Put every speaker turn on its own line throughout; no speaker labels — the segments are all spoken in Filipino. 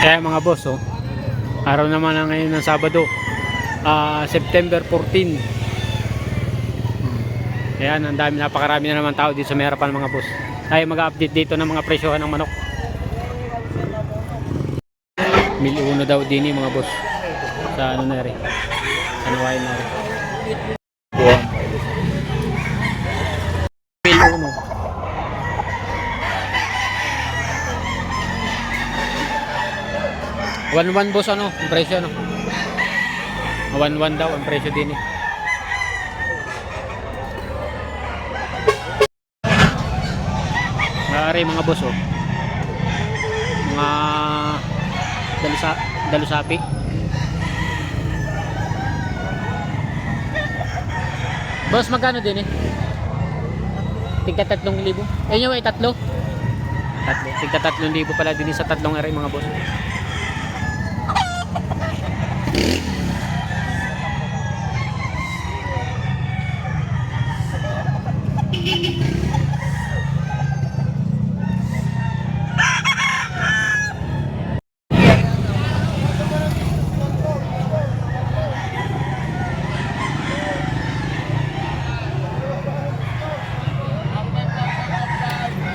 Kaya mga boss, oh, araw naman na ngayon ng Sabado, September 14. Ayan, ang dami, napakarami na naman tao dito sa may harapan mga boss. Tayo mag-update dito ng mga presyohan ng manok. 1,000 daw din mga boss. Sa ano na rin. Ano kain na rin. 1,000. 1,100 boss, ano? Ang presyo, ano? 1,100 daw ang presyo din eh. Maaari mga boss, oh. Mga dalusapi. Boss, magkano din eh? Tigka 3,000. Eh nyo ay 3? Tigka 3,000 pala din sa 3 area mga boss.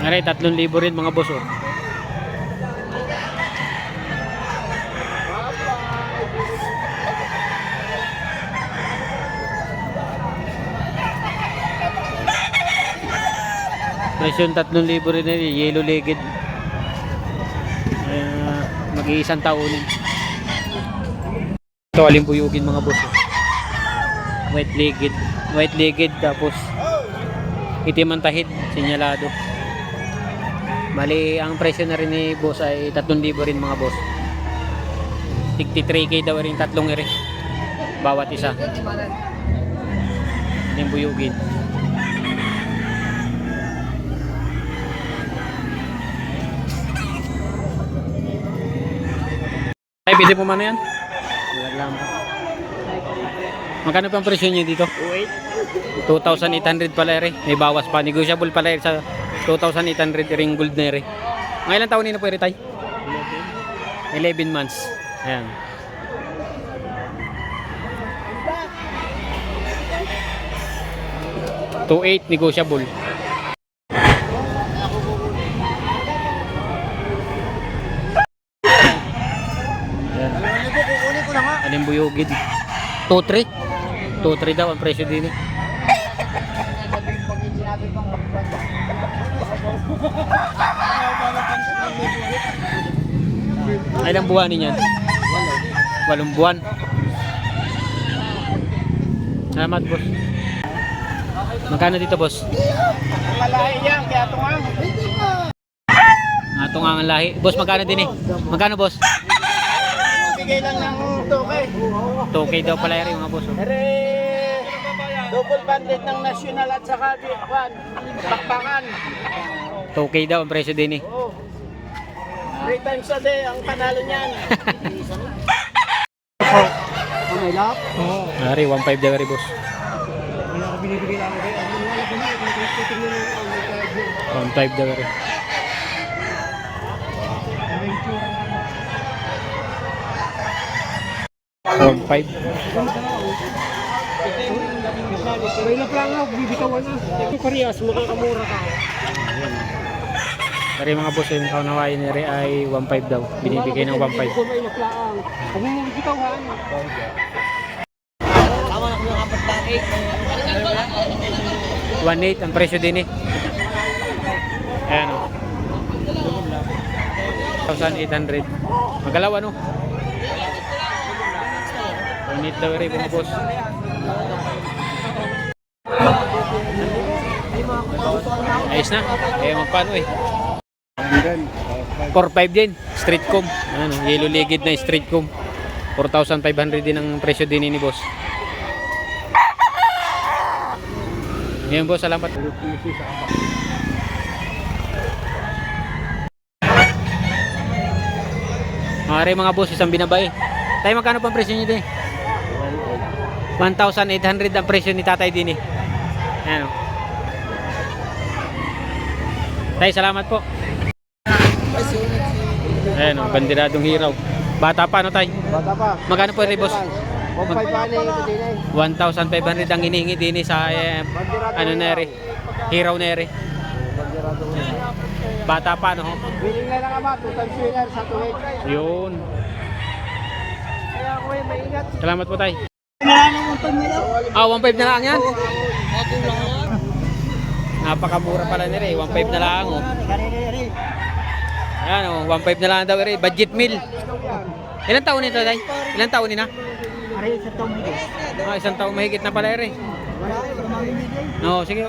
Ngayon 3,000 rin mga boss, oh. Presyon 3,000 rin eh, yellow legged. Mag-iisang taunin. Ito alimbuyugin mga boss, oh. White legged tapos itim ang tahid, sinyalado. Bali, ang presyo na rin ni boss ay 3,000 rin mga boss. 63k daw rin, 3 rin bawat isa. Alimbuyugin. Ay, pwede po man yan? Magkano pang presyo niyo dito? 2,800 pala rin. May bawas pa. Negotiable pala rin sa 2,800 ring gold na rin. Mga ilang taon na po rin tayo? 11 months. Ayan. $2,800 negotiable. Alimbuyugin. 2,300. 2,300 daw ang presyo din eh. Ilang buwan niyan? 8 buwan. Salamat boss. Magkano dito boss?
Malahi yan, kaya tungang.
Tungang ang lahi. Boss, magkano din eh? Magkano boss?
Bigay lang ng 2K.
2K daw pala rin mga boss, oh.
Pero double banded ng national at saka bakbakan.
2K daw ang presyo din eh.
3 times a day ang panalo niyan. May lap? Oo.
Ari, 1,500 daw rin boss.
Wala ko binibigay lang ako.
1,500 daw rin. $1,500.
May lap lang ako, bibitawan na. Parehas, makakamura ka.
Pero mga boss, yung kaunawain nila ay 1,500 daw. Binibigay ng 1,500.
Kung may lap lang. Kung may bibitawan. Tama na kung yung apat laki.
1,800 ang presyo din eh. Ayan o. 1,800. Magalaw ano? 1,800 daw rin mga boss. Ayos na. Kaya magpano eh. 4,500 din. Street comb. Ano, yellow legged na street comb. 4,500 din ang presyo din ni boss. Ngayon boss, salamat. Mga boss, isang binabay. Tayo magkano pang presyo niyo din? 1,800 ang presyo ni tatay din eh. Ayan o. Tayo, salamat po. Ayan o, bandiradong hiraw. Bata pa, no, tay?
Bata pa.
Magkano po rin, boss?
Kumpay pa na ito din eh.
1,500 ang hinihingi din sa ano na rin. Hiraw na rin.
Bandirado mo.
Bata pa, no?
Willing na lang ama, 2 times winner sa tuwid.
Yun.
Kaya ako eh, maingat.
Salamat po, tay.
Wala nang umpag nila.
1.5 na lang yan. Napakamura pala nila eh. 1.5 na lang, oh. Ayan, oh. 1.5 na lang daw rin. Budget meal. Ilang taon nito, tay? Ilang taon nina?
Aray, sa taong higit.
Isang taon mahigit na pala rin.
Wala kayo, mamimigay.
No, sige.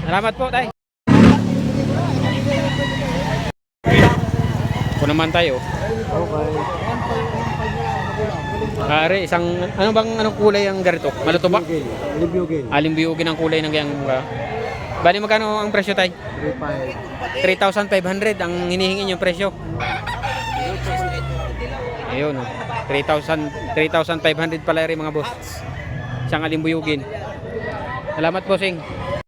Salamat po, tay. Ito naman tayo.
Okay.
Pare, isang ano bang anong kulay ang ganito? Maluto ba?
Libyugin.
Alimbiyugin ang kulay ng gayang bali magkano ang presyo, tay?
3.5.
3,500 ang hinihingi niyo presyo. Ayun, oh. 3,500 pala rin mga boss. Isang alimbuyugin. Salamat, bossing.